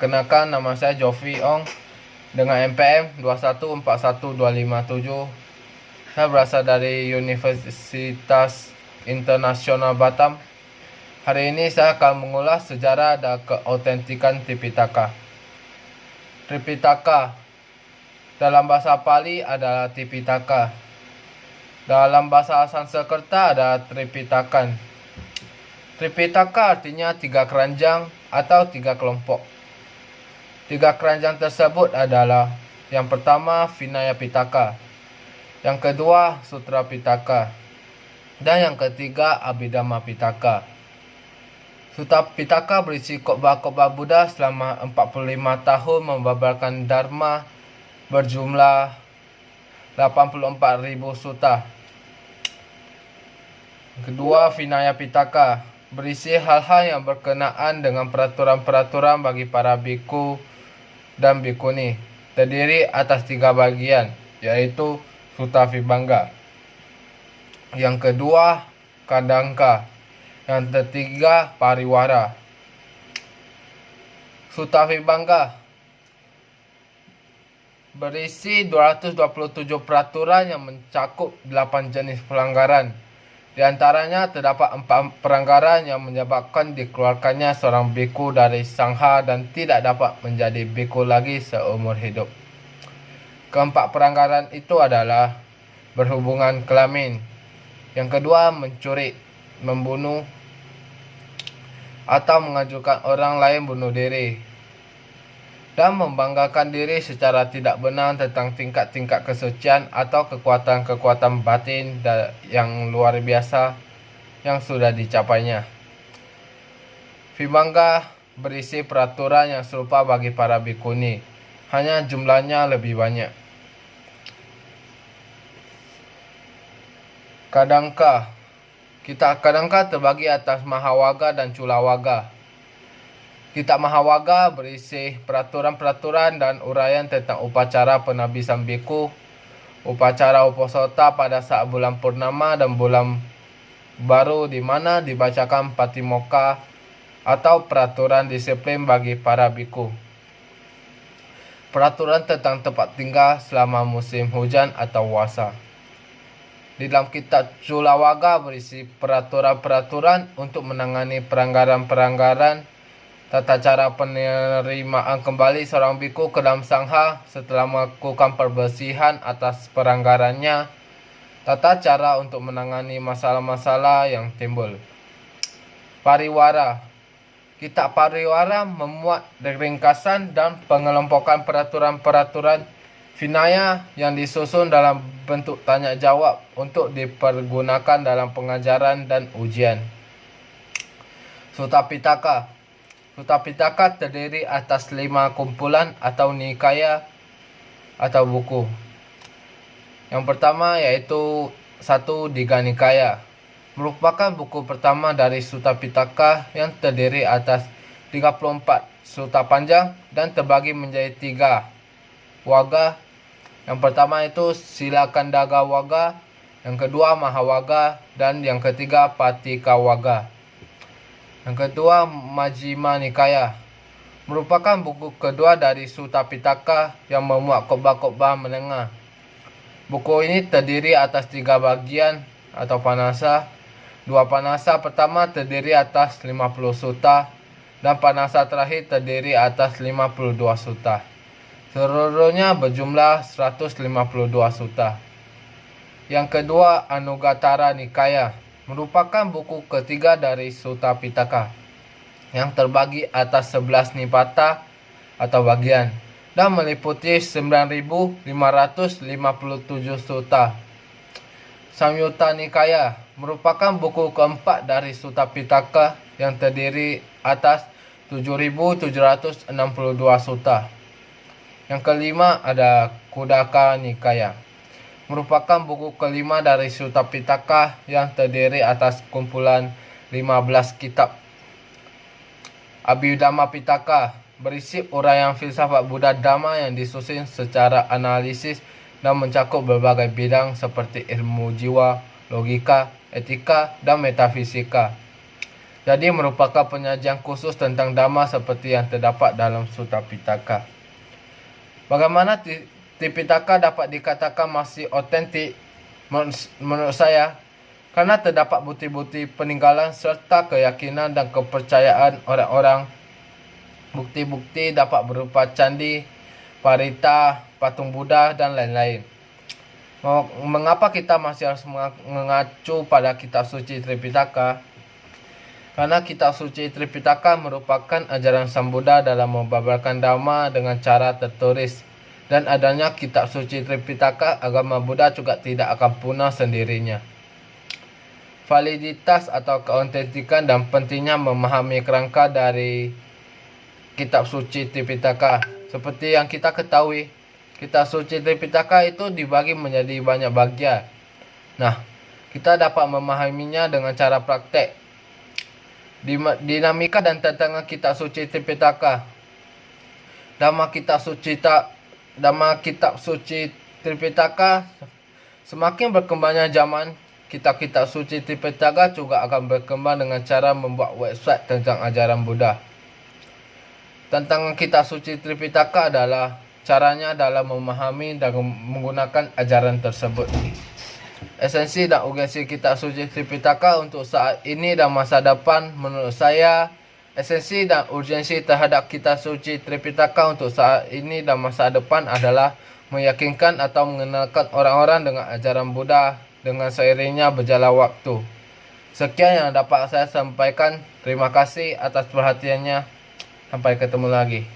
Perkenalkan, nama saya Jovi Ong dengan NPM 2141257. Saya berasal dari Universitas Internasional Batam. Hari ini saya akan mengulas sejarah dan keautentikan Tripitaka. Tripitaka dalam bahasa Pali adalah Tipitaka. Dalam bahasa Sanskerta ada Tripitakan. Tripitaka artinya 3 keranjang atau 3 kelompok. 3 keranjang tersebut adalah: yang pertama Vinaya Pitaka, yang kedua Sutra Pitaka, dan yang ketiga Abhidhamma Pitaka. Sutra Pitaka berisi khotbah-khotbah Buddha selama 45 tahun membabarkan Dharma berjumlah 84.000 sutta. Kedua, Vinaya Pitaka berisi hal-hal yang berkenaan dengan peraturan-peraturan bagi para biku dan bikuni, terdiri atas 3 bagian, yaitu Sutta Vibhanga. Yang kedua, Kadangka. Yang ketiga, Pariwara. Sutta Vibhanga berisi 227 peraturan yang mencakup 8 jenis pelanggaran. Di antaranya terdapat 4 pelanggaran yang menyebabkan dikeluarkannya seorang biku dari sangha dan tidak dapat menjadi biku lagi seumur hidup. Keempat pelanggaran itu adalah berhubungan kelamin. Yang kedua, mencuri, membunuh, atau mengajukan orang lain bunuh diri, dan membanggakan diri secara tidak benar tentang tingkat-tingkat kesucian atau kekuatan-kekuatan batin yang luar biasa yang sudah dicapainya. Vibhanga berisi peraturan yang serupa bagi para bikuni, hanya jumlahnya lebih banyak. Kadangka. Kitab Kadangka terbagi atas Mahawaga dan Culawaga. Kitab Mahawaga berisi peraturan-peraturan dan uraian tentang upacara penabisan biku, upacara uposota pada saat bulan purnama dan bulan baru di mana dibacakan patimokkha atau peraturan disiplin bagi para biku. Peraturan tentang tempat tinggal selama musim hujan atau wasa. Di dalam kitab Culawaga berisi peraturan-peraturan untuk menangani pelanggaran-pelanggaran, tata cara penerimaan kembali seorang biku ke dalam sangha setelah melakukan perbersihan atas pelanggarannya, tata cara untuk menangani masalah-masalah yang timbul. Pariwara. Kitab Pariwara memuat ringkasan dan pengelompokan peraturan-peraturan Vinaya yang disusun dalam bentuk tanya jawab untuk dipergunakan dalam pengajaran dan ujian. Sutta Pitaka. Sutta Pitaka terdiri atas 5 kumpulan atau nikaya atau buku. Yang pertama yaitu 1 Digha Nikaya, merupakan buku pertama dari Sutta Pitaka yang terdiri atas 34 sutta panjang dan terbagi menjadi 3 waga. Yang pertama itu Silakandaga Waga, yang kedua Mahawaga, dan yang ketiga Patika Waga. Yang kedua, Majjhima Nikaya, merupakan buku kedua dari Sutta Pitaka yang memuat khotbah-khotbah menengah. Buku ini terdiri atas 3 bagian atau panasa. 2 panasa pertama terdiri atas 50 sutta, dan panasa terakhir terdiri atas 52 sutta. Seluruhnya berjumlah 152 sutta. Yang kedua, Anugattara Nikaya, merupakan buku ketiga dari Sutta Pitaka yang terbagi atas 11 nipata atau bagian dan meliputi 9.557 sutta. Samyutta Nikaya merupakan buku keempat dari Sutta Pitaka yang terdiri atas 7.762 sutta. Yang kelima ada Khuddaka Nikaya, merupakan buku kelima dari Sutta Pitaka yang terdiri atas kumpulan 15 kitab. Abhidhamma Pitaka berisi uraian filsafat Buddha Dhamma yang disusun secara analisis dan mencakup berbagai bidang seperti ilmu jiwa, logika, etika, dan metafisika. Jadi merupakan penyajian khusus tentang Dhamma seperti yang terdapat dalam Sutta Pitaka. Bagaimana Tripitaka dapat dikatakan masih otentik menurut saya? Karena terdapat bukti-bukti peninggalan serta keyakinan dan kepercayaan orang-orang. Bukti-bukti dapat berupa candi, parita, patung Buddha, dan lain-lain. Mengapa kita masih harus mengacu pada kitab suci Tripitaka? Karena kitab suci Tripitaka merupakan ajaran Sang Buddha dalam membabarkan Dhamma dengan cara tertulis. Dan adanya kitab suci Tripitaka, agama Buddha juga tidak akan punah sendirinya. Validitas atau keautentikan dan pentingnya memahami kerangka dari kitab suci Tripitaka. Seperti yang kita ketahui, kitab suci Tripitaka itu dibagi menjadi banyak bagian. Nah, kita dapat memahaminya dengan cara praktek. Dinamika dan tantangan kitab suci Tripitaka. Dhamma kitab suci Tripitaka, semakin berkembangnya zaman, kitab-kitab suci Tripitaka juga akan berkembang dengan cara membuat website tentang ajaran Buddha. Tantangan kitab suci Tripitaka adalah caranya dalam memahami dan menggunakan ajaran tersebut. Esensi dan urgensi kitab suci Tripitaka untuk saat ini dan masa depan. Menurut saya, esensi dan urgensi terhadap kitab suci Tripitaka untuk saat ini dan masa depan adalah meyakinkan atau mengenalkan orang-orang dengan ajaran Buddha dengan seiringnya berjalan waktu. Sekian yang dapat saya sampaikan. Terima kasih atas perhatiannya. Sampai ketemu lagi.